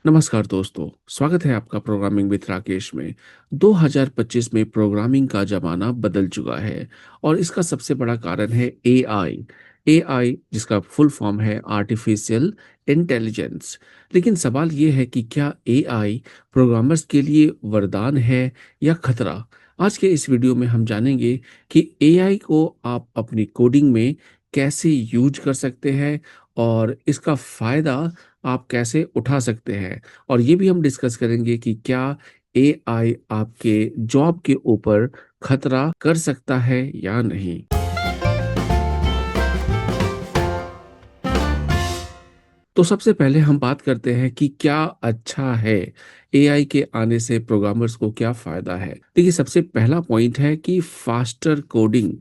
नमस्कार दोस्तों, स्वागत है आपका प्रोग्रामिंग विद राकेश में। 2025 में प्रोग्रामिंग का ज़माना बदल चुका है और इसका सबसे बड़ा कारण है एआई। एआई जिसका फुल फॉर्म है आर्टिफिशियल इंटेलिजेंस। लेकिन सवाल ये है कि क्या एआई प्रोग्रामर्स के लिए वरदान है या खतरा? आज के इस वीडियो में हम जानेंगे कि एआई को आप अपनी कोडिंग में कैसे यूज कर सकते हैं और इसका फ़ायदा आप कैसे उठा सकते हैं। और ये भी हम डिस्कस करेंगे कि क्या एआई आपके जॉब के ऊपर खतरा कर सकता है या नहीं। तो सबसे पहले हम बात करते हैं कि क्या अच्छा है, एआई के आने से प्रोग्रामर्स को क्या फ़ायदा है। देखिए, सबसे पहला पॉइंट है कि फास्टर कोडिंग।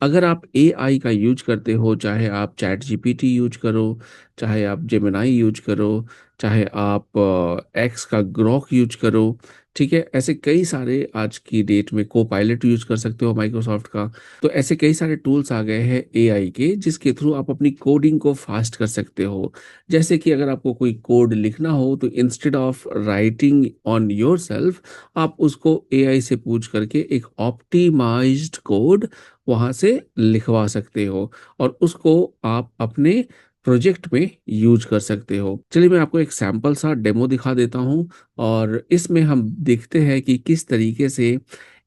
अगर आप एआई का यूज करते हो, चाहे आप चैट जीपीटी यूज करो, चाहे आप जेमिनाई यूज करो, चाहे आप एक्स का ग्रॉक यूज करो, ठीक है, ऐसे कई सारे आज की डेट में को पायलट यूज कर सकते हो माइक्रोसॉफ्ट का। तो ऐसे कई सारे टूल्स आ गए हैं एआई के, जिसके थ्रू आप अपनी कोडिंग को फास्ट कर सकते हो। जैसे कि अगर आपको कोई कोड लिखना हो तो instead of writing on yourself, आप उसको एआई से पूछ करके एक ऑप्टिमाइज्ड कोड वहां से लिखवा सकते हो और उसको आप अपने प्रोजेक्ट में यूज कर सकते हो। चलिए मैं आपको एक सैंपल सा डेमो दिखा देता हूं और इसमें हम देखते हैं कि किस तरीके से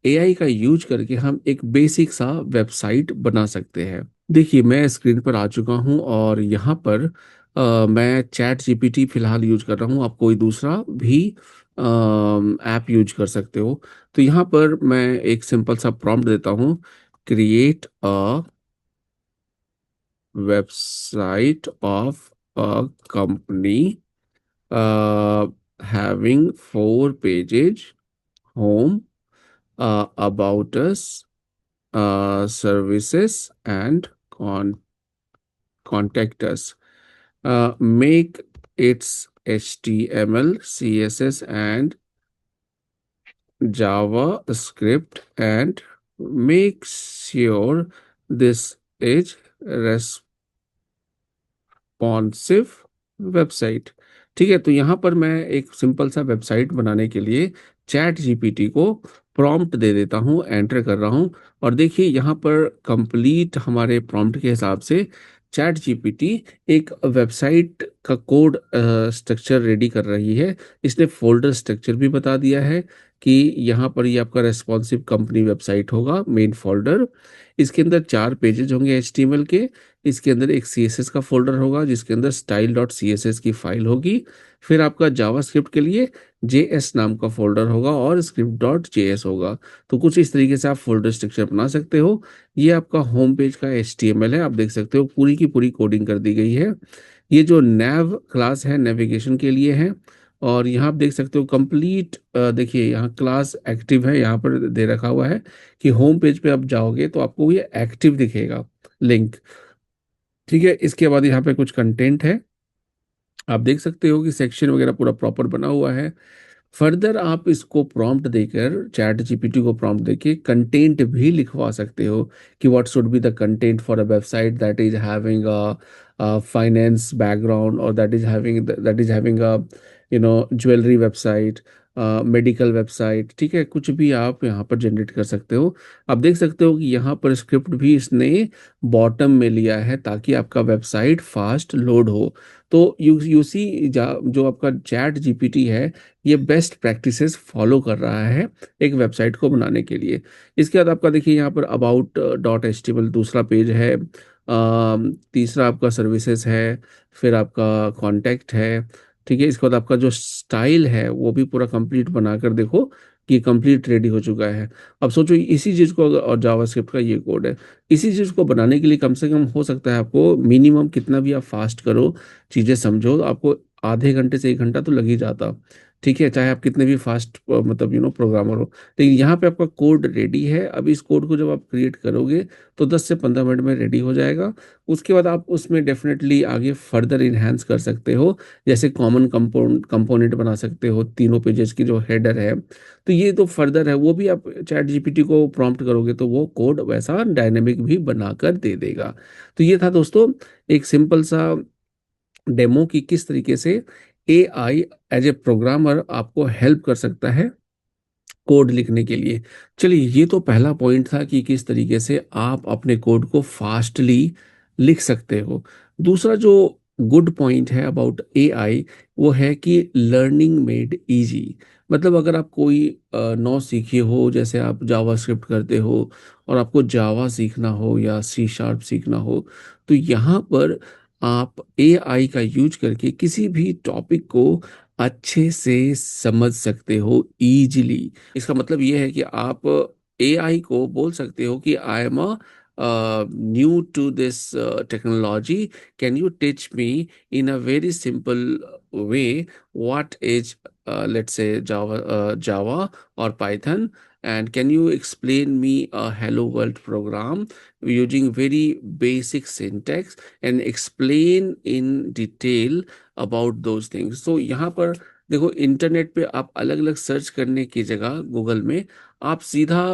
एआई का यूज करके हम एक बेसिक सा वेबसाइट बना सकते हैं। देखिए, मैं स्क्रीन पर आ चुका हूं और यहाँ पर मैं चैट जीपीटी फिलहाल यूज कर रहा हूँ। आप कोई दूसरा भी ऐप यूज कर सकते हो। तो यहाँ पर मैं एक सिंपल सा प्रॉम्प्ट देता हूँ, create a website of a company having 4 pages, home, about us, services, and contact us. Make its HTML, CSS, and JavaScript, and make sure this is responsive website. ठीक है, तो यहाँ पर मैं एक सिंपल सा वेबसाइट बनाने के लिए चैट जीपीटी को प्रॉम्प्ट दे देता हूँ, एंटर कर रहा हूँ और देखिए यहाँ पर कंप्लीट हमारे प्रॉम्प्ट के हिसाब से चैट जीपीटी एक वेबसाइट का कोड स्ट्रक्चर रेडी कर रही है। इसने फोल्डर स्ट्रक्चर भी बता दिया है कि यहाँ पर ये आपका रेस्पॉन्सिव कंपनी वेबसाइट होगा, मेन फोल्डर। इसके अंदर 4 पेजेज होंगे एचटीएमएल के। इसके अंदर एक सीएसएस का फोल्डर होगा जिसके अंदर स्टाइल डॉट सीएसएस की फाइल होगी। फिर आपका जावास्क्रिप्ट के लिए जेएस नाम का फोल्डर होगा और स्क्रिप्ट डॉट जेएस होगा। तो कुछ इस तरीके से आप फोल्डर स्ट्रक्चर बना सकते हो। ये आपका होम पेज का एचटीएमएल है, आप देख सकते हो पूरी की पूरी कोडिंग कर दी गई है। ये जो नैव क्लास है नेविगेशन के लिए है। और यहाँ आप देख सकते हो कंप्लीट, देखिए यहाँ क्लास एक्टिव है, यहाँ पर दे रखा हुआ है कि होम पेज पे आप जाओगे तो आपको ये एक्टिव दिखेगा लिंक। ठीक है, इसके बाद यहाँ पे कुछ कंटेंट है, आप देख सकते हो कि सेक्शन वगैरह पूरा प्रॉपर बना हुआ है। फर्दर आप इसको प्रॉम्प्ट देकर, चैट जीपीटी को प्रॉम्प्ट देके कंटेंट भी लिखवा सकते हो कि what should be the content for a website that is having a finance background, और that is having a jewellery website, medical website. ठीक है, कुछ भी आप यहाँ पर जनरेट कर सकते हो। आप देख सकते हो कि यहाँ पर स्क्रिप्ट भी इसने बॉटम में लिया है ताकि आपका वेबसाइट फास्ट लोड हो। तो यू सी जो आपका चैट जीपीटी है, ये बेस्ट प्रैक्टिसेस फॉलो कर रहा है एक वेबसाइट को बनाने के लिए। इसके बाद आपका देखिए यहाँ पर about dot H T M L दूसरा पेज है। तीसरा आपका सर्विसेज है। फिर आपका कॉन्टैक्ट है। ठीक है, इसके बाद आपका जो स्टाइल है वो भी पूरा कंप्लीट बनाकर देखो कि कंप्लीट रेडी हो चुका है। अब सोचो इसी चीज़ को और जावास्क्रिप्ट का ये कोड है, इसी चीज़ को बनाने के लिए कम से कम हो सकता है आपको मिनिमम कितना भी आप फास्ट करो, चीज़ें समझो, आपको आधे घंटे से 1 घंटा तो लग ही जाता। ठीक है, चाहे आप कितने भी फास्ट मतलब प्रोग्रामर हो। लेकिन यहाँ पे आपका कोड रेडी है। अब इस कोड को जब आप क्रिएट करोगे तो 10 से 15 मिनट में रेडी हो जाएगा। उसके बाद आप उसमें डेफिनेटली आगे फर्दर इन्हांस कर सकते हो, जैसे कॉमन कंपोनेंट बना सकते हो, तीनों पेजेस की जो हेडर है। तो ये तो फर्दर है, वो भी आप चैट जीपीटी को प्रॉम्प्ट करोगे तो वो कोड वैसा डायनेमिक भी बनाकर दे देगा। तो ये था दोस्तों एक सिंपल सा डेमो कि किस तरीके से एआई एज ए प्रोग्रामर आपको हेल्प कर सकता है कोड लिखने के लिए। चलिए, ये तो पहला पॉइंट था कि किस तरीके से आप अपने कोड को फास्टली लिख सकते हो। दूसरा जो गुड पॉइंट है अबाउट एआई, वो है कि लर्निंग मेड इजी। मतलब अगर आप कोई नौ सीखे हो, जैसे आप जावास्क्रिप्ट करते हो और आपको जावा सीखना हो या सी शार्प सीखना हो, तो यहाँ पर आप एआई का यूज करके किसी भी टॉपिक को अच्छे से समझ सकते हो इजीली। इसका मतलब ये है कि आप एआई को बोल सकते हो कि I am a new to this technology, can you teach me in a very simple way what is let's say Java और Python, and can you explain me a hello world program using very basic syntax and explain in detail about those things। तो यहाँ पर देखो, internet पे आप अलग अलग search करने की जगह गूगल में आप सीधा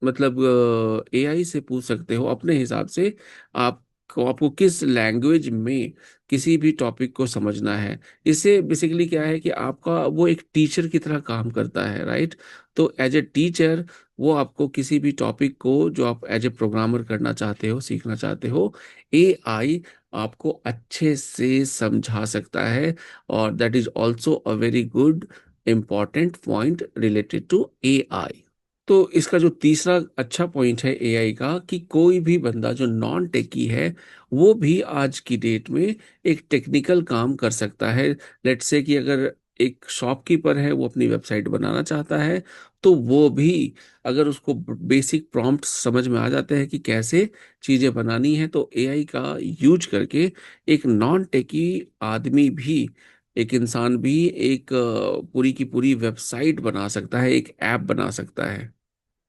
मतलब एआई से पूछ सकते हो अपने हिसाब से। आपको किस लैंग्वेज में किसी भी टॉपिक को समझना है। इससे बेसिकली क्या है कि आपका वो एक टीचर की तरह काम करता है, राइट। तो एज ए टीचर वो आपको किसी भी टॉपिक को जो आप एज ए प्रोग्रामर करना चाहते हो, सीखना चाहते हो, एआई आपको अच्छे से समझा सकता है। और that is also a very good important point related to AI. तो इसका जो तीसरा अच्छा पॉइंट है एआई का, कि कोई भी बंदा जो नॉन टेकी है वो भी आज की डेट में एक टेक्निकल काम कर सकता है। लेट्स से कि अगर एक शॉपकीपर है, वो अपनी वेबसाइट बनाना चाहता है, तो वो भी अगर उसको बेसिक प्रॉम्प्ट समझ में आ जाते हैं कि कैसे चीजें बनानी है, तो एआई का यूज करके एक नॉन टेकी आदमी भी, एक इंसान भी एक पूरी की पूरी वेबसाइट बना सकता है, एक ऐप बना सकता है।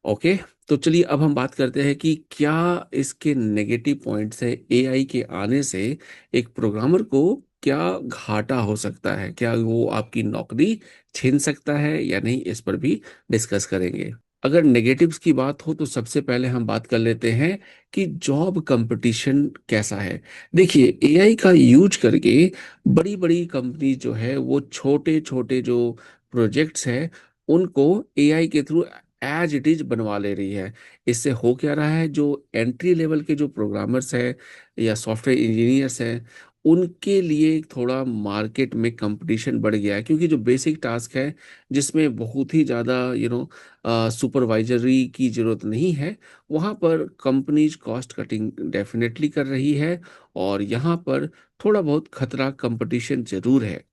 ओके। तो चलिए अब हम बात करते हैं कि क्या इसके नेगेटिव पॉइंट्स है एआई के आने से। एक प्रोग्रामर को क्या घाटा हो सकता है, क्या वो आपकी नौकरी छीन सकता है या नहीं, इस पर भी डिस्कस करेंगे। अगर नेगेटिव्स की बात हो तो सबसे पहले हम बात कर लेते हैं कि जॉब कंपटीशन कैसा है। देखिए, एआई का यूज करके बड़ी बड़ी कंपनी जो है वो छोटे छोटे जो प्रोजेक्ट्स है उनको एआई के थ्रू एज इट इज बनवा ले रही है। इससे हो क्या रहा है, जो एंट्री लेवल के जो प्रोग्रामर्स हैं या सॉफ्टवेयर इंजीनियर्स हैं, उनके लिए थोड़ा मार्केट में कंपटीशन बढ़ गया है। क्योंकि जो बेसिक टास्क है जिसमें बहुत ही ज़्यादा सुपरवाइजरी की जरूरत नहीं है, वहाँ पर कंपनीज कॉस्ट कटिंग डेफिनेटली कर रही है। और यहाँ पर थोड़ा बहुत खतरा कंपटीशन जरूर है।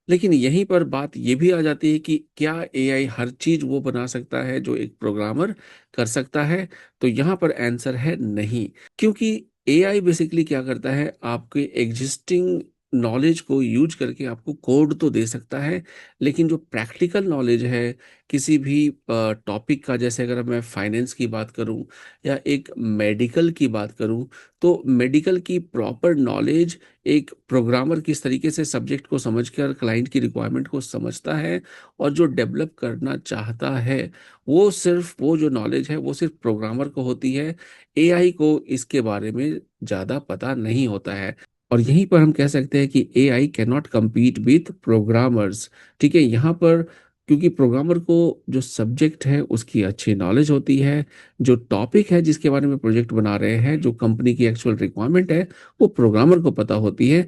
लेकिन यहीं पर बात ये भी आ जाती है कि क्या एआई हर चीज वो बना सकता है जो एक प्रोग्रामर कर सकता है। तो यहाँ पर आंसर है नहीं। क्योंकि एआई बेसिकली क्या करता है, आपके एग्जिस्टिंग नॉलेज को यूज करके आपको कोड तो दे सकता है, लेकिन जो प्रैक्टिकल नॉलेज है किसी भी टॉपिक का, जैसे अगर मैं फाइनेंस की बात करूं या एक मेडिकल की बात करूं, तो मेडिकल की प्रॉपर नॉलेज एक प्रोग्रामर किस तरीके से सब्जेक्ट को समझकर क्लाइंट की रिक्वायरमेंट को समझता है और जो डेवलप करना चाहता है, वो सिर्फ वो जो नॉलेज है वो सिर्फ प्रोग्रामर को होती है। एआई को इसके बारे में ज़्यादा पता नहीं होता है। और यहीं पर हम कह सकते हैं कि AI can not compete with programmers. ठीक है, यहाँ पर क्योंकि प्रोग्रामर को जो सब्जेक्ट है उसकी अच्छी नॉलेज होती है, जो टॉपिक है जिसके बारे में प्रोजेक्ट बना रहे हैं, जो कंपनी की एक्चुअल रिक्वायरमेंट है, वो प्रोग्रामर को पता होती है।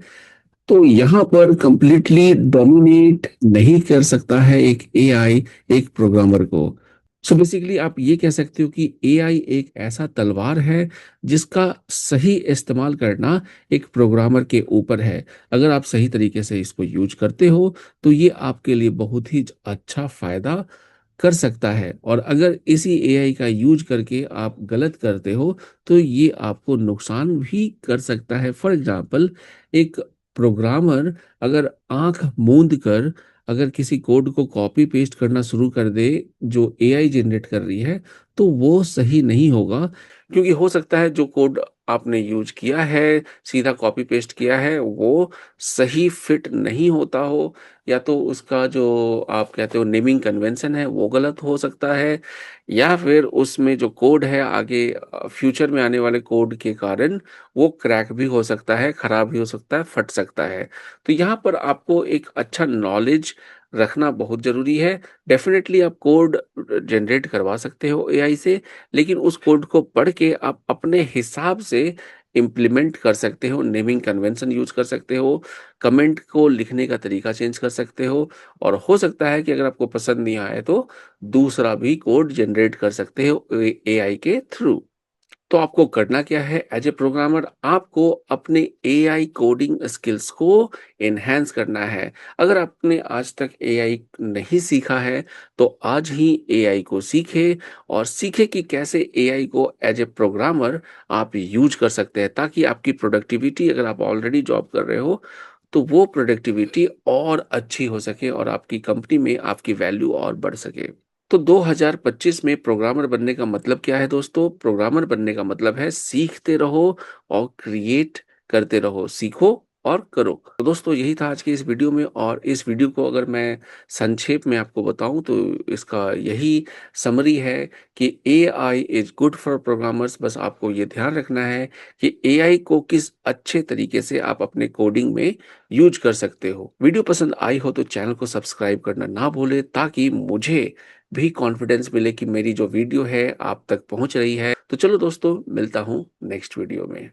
तो यहाँ पर कंप्लीटली डोमिनेट नहीं कर सकता है एक एआई एक प्रोग्रामर को। सो बेसिकली आप ये कह सकते हो कि एआई एक ऐसा तलवार है जिसका सही इस्तेमाल करना एक प्रोग्रामर के ऊपर है। अगर आप सही तरीके से इसको यूज करते हो तो ये आपके लिए बहुत ही अच्छा फायदा कर सकता है। और अगर इसी एआई का यूज करके आप गलत करते हो तो ये आपको नुकसान भी कर सकता है। फॉर एग्जाम्पल, एक प्रोग्रामर अगर आंख मूंद कर अगर किसी कोड को कॉपी पेस्ट करना शुरू कर दे जो एआई जनरेट कर रही है, तो वो सही नहीं होगा। क्योंकि हो सकता है जो कोड आपने यूज़ किया है, सीधा कॉपी पेस्ट किया है, वो सही फिट नहीं होता हो, या तो उसका जो आप कहते हो नेमिंग कन्वेंशन है वो गलत हो सकता है, या फिर उसमें जो कोड है आगे फ्यूचर में आने वाले कोड के कारण वो क्रैक भी हो सकता है, खराब भी हो सकता है, फट सकता है। तो यहाँ पर आपको एक अच्छा नॉलेज रखना बहुत ज़रूरी है। डेफ़िनेटली आप कोड जनरेट करवा सकते हो एआई से, लेकिन उस कोड को पढ़ के आप अपने हिसाब से इम्प्लीमेंट कर सकते हो, नेमिंग कन्वेंशन यूज़ कर सकते हो, कमेंट को लिखने का तरीका चेंज कर सकते हो, और हो सकता है कि अगर आपको पसंद नहीं आए तो दूसरा भी कोड जनरेट कर सकते हो एआई के थ्रू। तो आपको करना क्या है एज ए प्रोग्रामर, आपको अपने एआई कोडिंग स्किल्स को एनहांस करना है। अगर आपने आज तक एआई नहीं सीखा है तो आज ही एआई को सीखें, और सीखें कि कैसे एआई को एज ए प्रोग्रामर आप यूज कर सकते हैं, ताकि आपकी प्रोडक्टिविटी, अगर आप ऑलरेडी जॉब कर रहे हो तो वो प्रोडक्टिविटी और अच्छी हो सके और आपकी कंपनी में आपकी वैल्यू और बढ़ सके। तो 2025 में प्रोग्रामर बनने का मतलब क्या है दोस्तों? प्रोग्रामर बनने का मतलब है सीखते रहो और क्रिएट करते रहो, सीखो और करो। तो दोस्तों यही था आज की इस वीडियो में, और इस वीडियो को अगर मैं संक्षेप में आपको बताऊं तो इसका यही समरी है कि AI is good for programmers. बस आपको ये ध्यान रखना है कि एआई को किस अच्छे तरीके से आप अपने कोडिंग में यूज कर सकते हो। वीडियो पसंद आई हो तो चैनल को सब्सक्राइब करना ना भूले, ताकि मुझे भी कॉन्फिडेंस मिले कि मेरी जो वीडियो है आप तक पहुंच रही है। तो चलो दोस्तों, मिलता हूं नेक्स्ट वीडियो में।